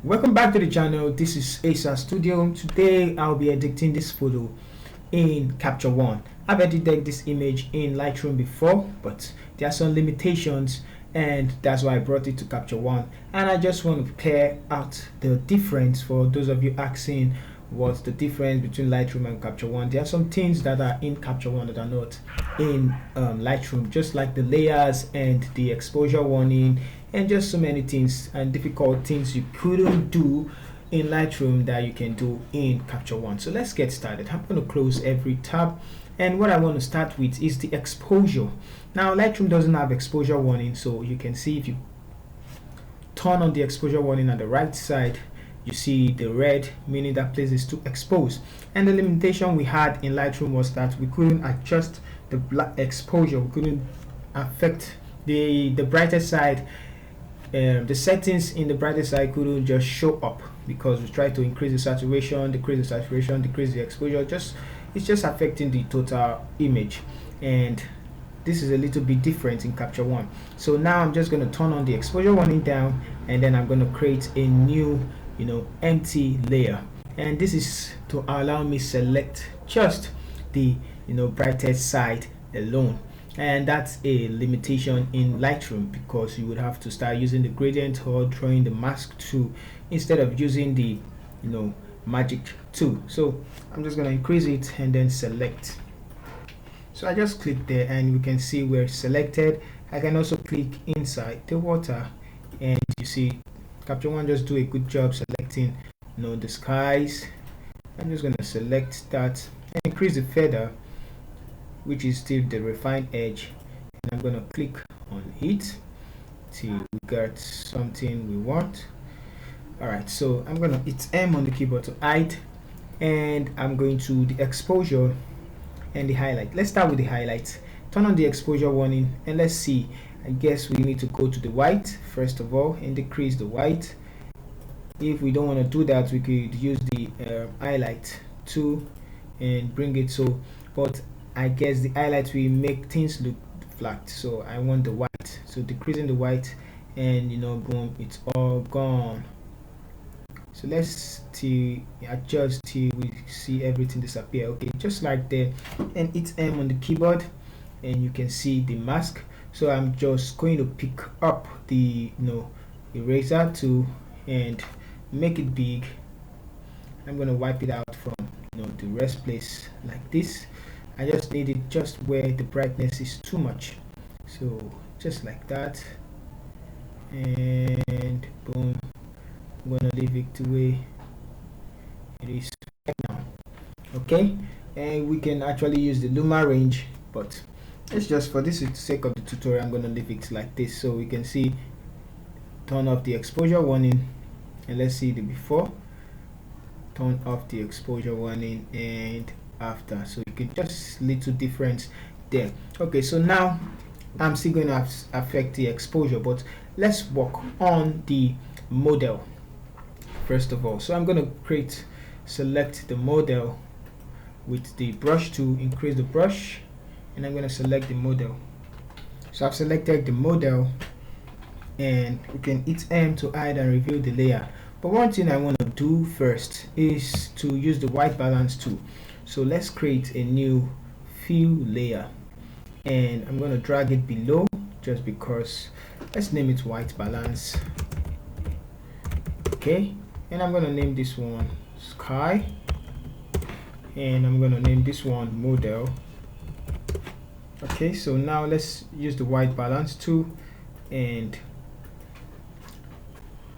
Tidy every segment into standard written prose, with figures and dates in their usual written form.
Welcome back to the channel. This is Asa Studio. Today I'll be editing this photo in Capture One. I've edited this image in Lightroom before, but there are some limitations, and that's why I brought it to Capture One. And I just want to clear out the difference for those of you asking what's the difference between Lightroom and Capture One. There are some things that are in Capture One that are not in Lightroom, just like the layers and the exposure warning, and just so many things and difficult things you couldn't do in Lightroom that you can do in Capture One. So let's get started. I'm going to close every tab, and what I want to start with is the exposure. Now Lightroom doesn't have exposure warning, so you can see if you turn on the exposure warning on the right side, you see the red, meaning that place is too exposed. And the limitation we had in Lightroom was that we couldn't adjust the black exposure, we couldn't affect the brighter side. The settings in the brighter side couldn't just show up because we tried to increase the saturation, decrease the exposure. It's just affecting the total image, and this is a little bit different in Capture One. So now I'm just going to turn on the exposure warning down, and then I'm going to create a new empty layer, and this is to allow me select just the brightest side alone. And that's a limitation in Lightroom because you would have to start using the gradient or drawing the mask tool instead of using the magic tool. So I'm just going to increase it and then select. So I just click there and we can see we're selected. I can also click inside the water, and you see Capture One just do a good job selecting the skies. I'm just going to select that and increase the feather, which is still the refined edge, and I'm going to click on it till we get something we want. Alright, so I'm going to hit M on the keyboard to hide, and I'm going to the exposure and the highlight. Let's start with the highlights. Turn on the exposure warning, and let's see. I guess we need to go to the white first of all and decrease the white. If we don't want to do that, we could use the highlight tool and bring it so, but I guess the highlights will make things look flat, so I want the white. So decreasing the white, and boom, it's all gone. So let's adjust till we see everything disappear. Okay, just like that, and hit M on the keyboard, and you can see the mask. So I'm just going to pick up the eraser tool and make it big. I'm going to wipe it out from the rest place like this. I just need it just where the brightness is too much, so just like that, and boom, I'm gonna leave it the way it is right now. Okay, and we can actually use the Luma range, but it's just for this sake of the tutorial I'm gonna leave it like this, so we can see. Turn off the exposure warning, and let's see the before. Turn off the exposure warning and after, so you can just little difference there. Okay, so now I'm still going to affect the exposure, but let's work on the model first of all. So I'm going to select the model with the brush tool, increase the brush, and I'm going to select the model. So I've selected the model, and we can hit M to hide and reveal the layer. But one thing I want to do first is to use the white balance tool. So let's create a new fill layer, and I'm going to drag it below just because. Let's name it white balance. Okay, and I'm going to name this one sky, and I'm going to name this one model. Okay, so now let's use the white balance tool, and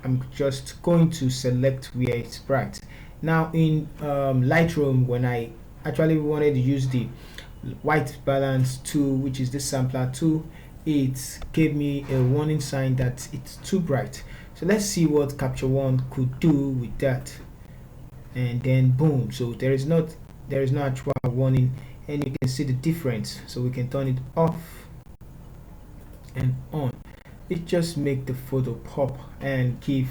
I'm just going to select where it's bright. Now in Lightroom, when I actually wanted to use the white balance tool, which is the sampler tool, it gave me a warning sign that it's too bright. So let's see what Capture One could do with that, and then boom, so there is no actual warning, and you can see the difference. So we can turn it off and on. It just make the photo pop and give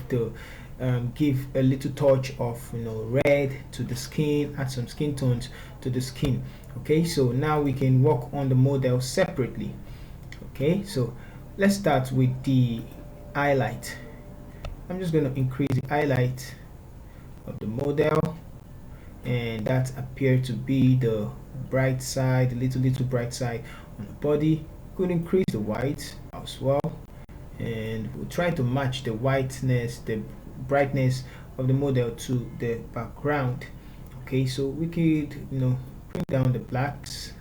a little touch of red to the skin, add some skin tones to the skin. Okay, so now we can work on the model separately. Okay, so let's start with the highlight. I'm just going to increase the highlight of the model, and that appeared to be the bright side, the little bright side on the body. Could increase the white as well, and we'll try to match the whiteness, the brightness of the model to the background. Okay, so we could bring down the blacks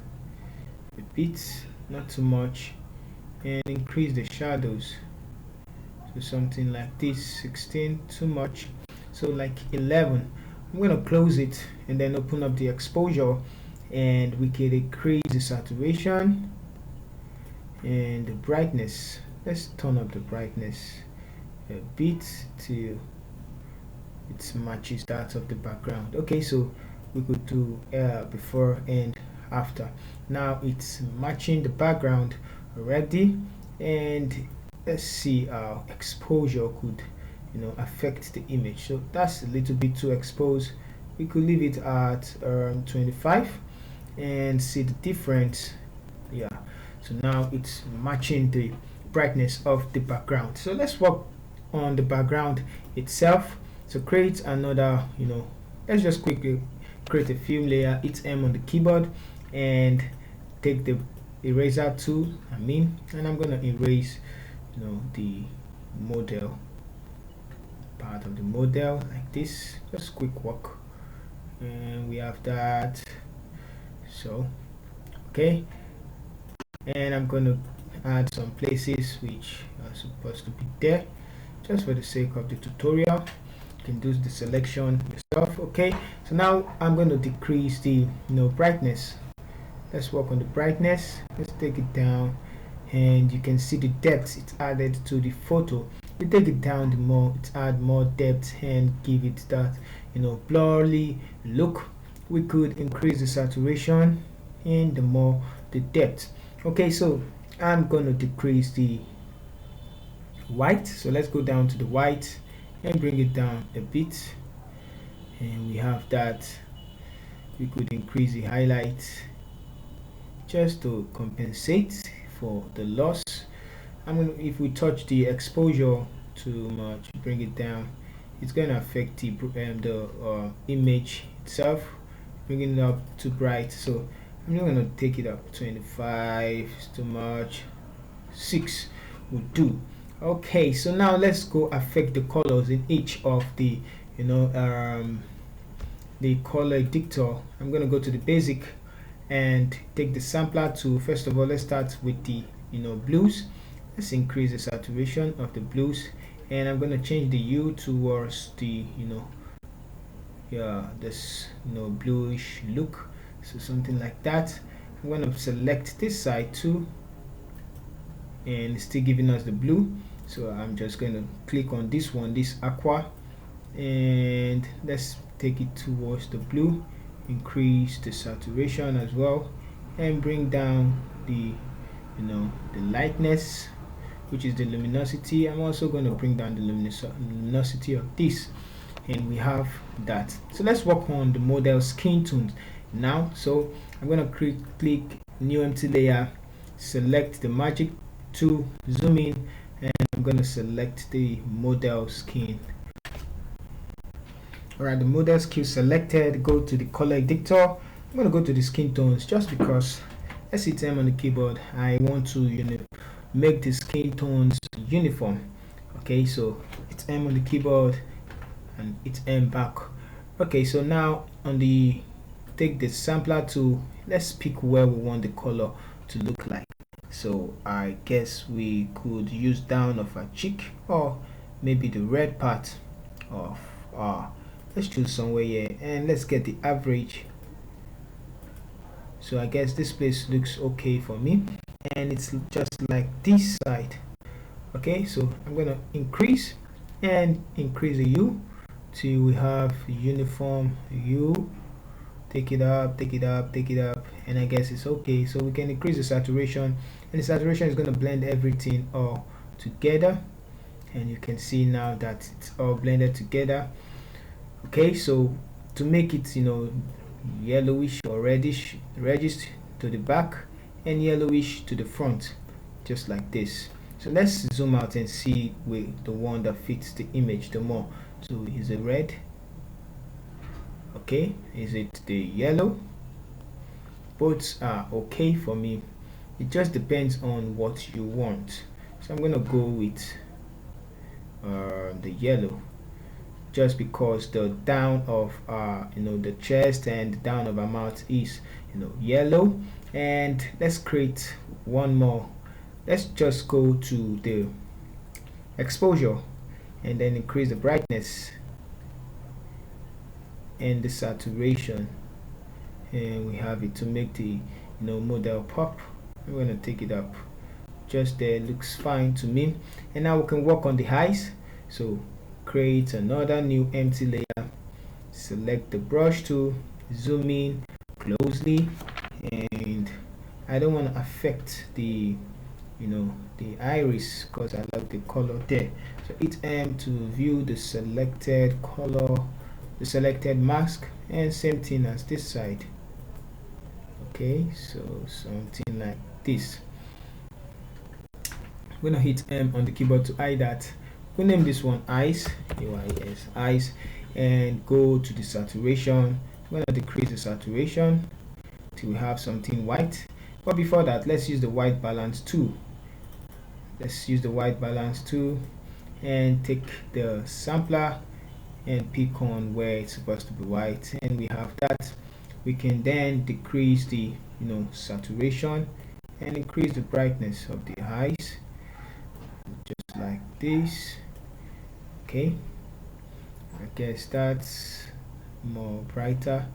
a bit, not too much, and increase the shadows to something like this. 16 too much, so like 11. I'm going to close it and then open up the exposure, and we can increase the saturation and the brightness. Let's turn up the brightness a bit till it matches that of the background. Okay, so we could do before and after. Now it's matching the background already, and let's see how exposure could affect the image. So that's a little bit too exposed. We could leave it at 25 and see the difference. Yeah, so now it's matching the brightness of the background. So let's work on the background itself. So create another, let's just quickly create a film layer. Hit M on the keyboard and take the eraser tool, and I'm gonna erase the model, part of the model, like this. Just quick walk, and we have that. So okay, and I'm going to add some places which are supposed to be there, just for the sake of the tutorial. You can do the selection yourself. Okay, so now I'm going to decrease the brightness. Let's work on the brightness. Let's take it down, and you can see the depth it's added to the photo. You take it down, the more it add more depth and give it that blurry look. We could increase the saturation and the more the depth. Okay, so I'm going to decrease the white. So let's go down to the white and bring it down a bit, and we have that. We could increase the highlight just to compensate for the loss. If we touch the exposure too much, bring it down, it's going to affect the image itself. Bringing it up too bright, so I'm not going to take it up. 25 is too much. 6 will do. Okay, so now let's go affect the colors in each of the the color editor. I'm going to go to the basic and take the sampler tool. First of all, let's start with the blues. Let's increase the saturation of the blues, and I'm going to change the hue towards the this bluish look, so something like that. I'm going to select this side too, and it's still giving us the blue, so I'm just going to click on this one, this aqua, and let's take it towards the blue. Increase the saturation as well, and bring down the the lightness, which is the luminosity. I'm also going to bring down the luminosity of this, and we have that. So let's work on the model skin tones now. So I'm going to click new empty layer, select the magic tool, zoom in, and I'm going to select the model skin. Alright, the model skin selected. Go to the color editor. I'm going to go to the skin tones, just because let's hit M on the keyboard. I want to make the skin tones uniform. Okay, so it's M on the keyboard and it's M back. Okay, so now take the sampler tool. Let's pick where we want the color to look like. So I guess we could use down of our cheek, or maybe the red part of let's choose somewhere here, and let's get the average. So I guess this place looks okay for me, and it's just like this side. Okay, so I'm gonna increase the hue till we have uniform hue. Take it up, and I guess it's okay. So we can increase the saturation, and the saturation is going to blend everything all together, and you can see now that it's all blended together. Okay, so to make it yellowish or reddish to the back and yellowish to the front, just like this. So let's zoom out and see the one that fits the image the more. So is it red? Okay, is it the yellow? Both are okay for me. It just depends on what you want. So I'm gonna go with the yellow, just because the down of the chest and the down of our mouth is yellow. And let's create one more. Let's just go to the exposure and then increase the brightness and the saturation, and we have it to make the model pop. I'm going to take it up just there, looks fine to me. And now we can work on the eyes. So create another new empty layer, select the brush tool, zoom in closely, and I don't want to affect the the iris because I like the color there. So hit M to view the selected color, the selected mask, and same thing as this side. Okay, so something like this. I'm gonna hit M on the keyboard to hide that. We'll name this one eyes, AYS, eyes, and go to the saturation. I'm gonna decrease the saturation till we have something white. But before that, let's use the white balance tool. Let's use the white balance tool and take the sampler and pick on where it's supposed to be white, and we have that. We can then decrease the saturation and increase the brightness of the eyes, just like this. Okay, I guess that's more brighter,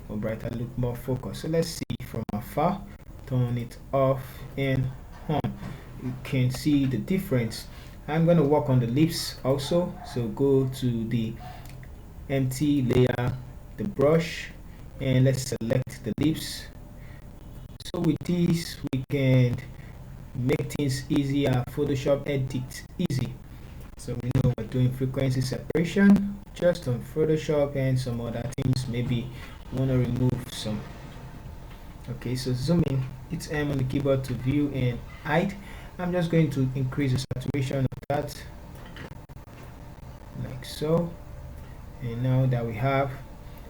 look more focused. So let's see from afar, turn it off and on. You can see the difference. I'm going to work on the lips also, so go to the empty layer, the brush, and let's select the lips. So with this we can make things easier, Photoshop edit easy. So we know we're doing frequency separation just on Photoshop and some other things. Maybe want to remove some. Okay, so zoom in, hit M on the keyboard to view and hide. I'm just going to increase the saturation of that, like so. And now that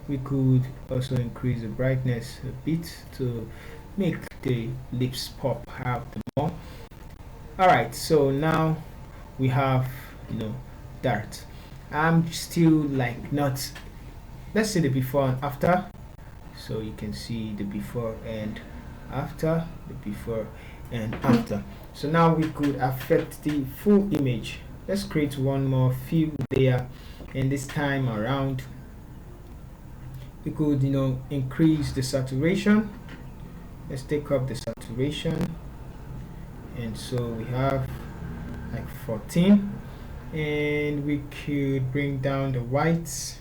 we could also increase the brightness a bit to make the lips pop out the more. Alright, so now we have that. I'm still like not, let's see the before and after. So you can see the before and after, the before and after. So now we could affect the full image. Let's create one more fill layer, and this time around we could increase the saturation. Let's take up the saturation, and so we have like 14, and we could bring down the whites.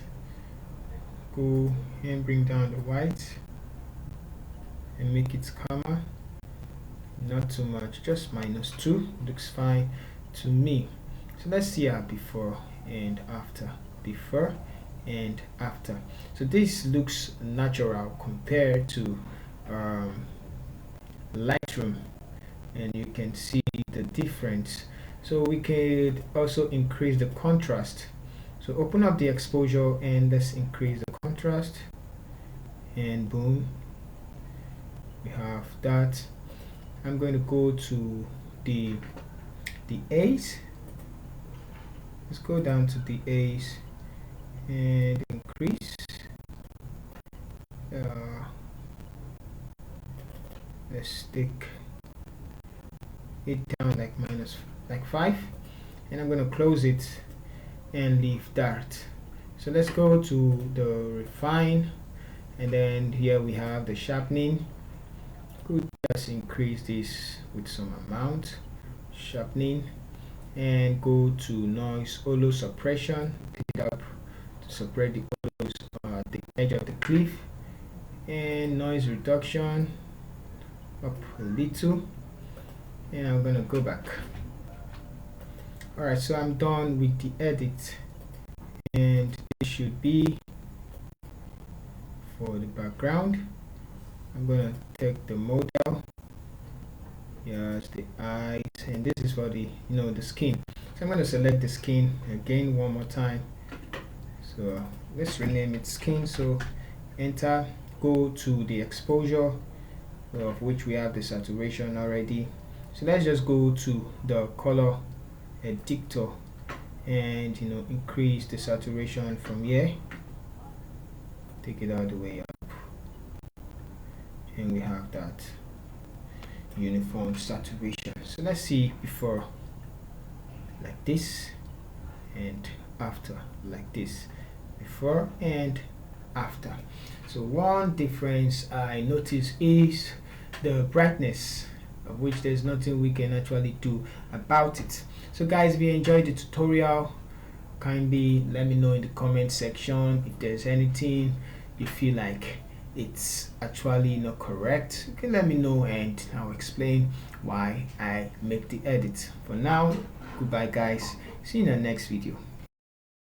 Go and bring down the white and make it calmer, not too much, just -2, looks fine to me. So let's see our before and after, before and after. So this looks natural compared to Lightroom, and you can see the difference. So we could also increase the contrast. So open up the exposure and let's increase the contrast, and boom, we have that. I'm going to go to the A's. Let's go down to the A's and increase. Let's take it down like 5, and I'm going to close it and leave that. So let's go to the refine, and then here we have the sharpening. Could just increase this with some amount, sharpening, and go to noise holo suppression, pick it up to separate the holos, the edge of the cliff, and noise reduction up a little, and I'm gonna go back. Alright, so I'm done with the edit, and it should be for the background. I'm gonna take the model Here's the eyes, and this is for the the skin. So I'm going to select the skin again one more time. So let's rename it skin. So enter, go to the exposure, of which we have the saturation already. So let's just go to the color editor and increase the saturation from here, take it all the way up, and we have that uniform saturation. So let's see before like this and after like this, before and after. So one difference I notice is the brightness, of which there's nothing we can actually do about it. So guys, if you enjoyed the tutorial, kindly let me know in the comment section if there's anything you feel like it's actually not correct. You can let me know and I'll explain why I make the edit. For now, goodbye guys, see you in the next video.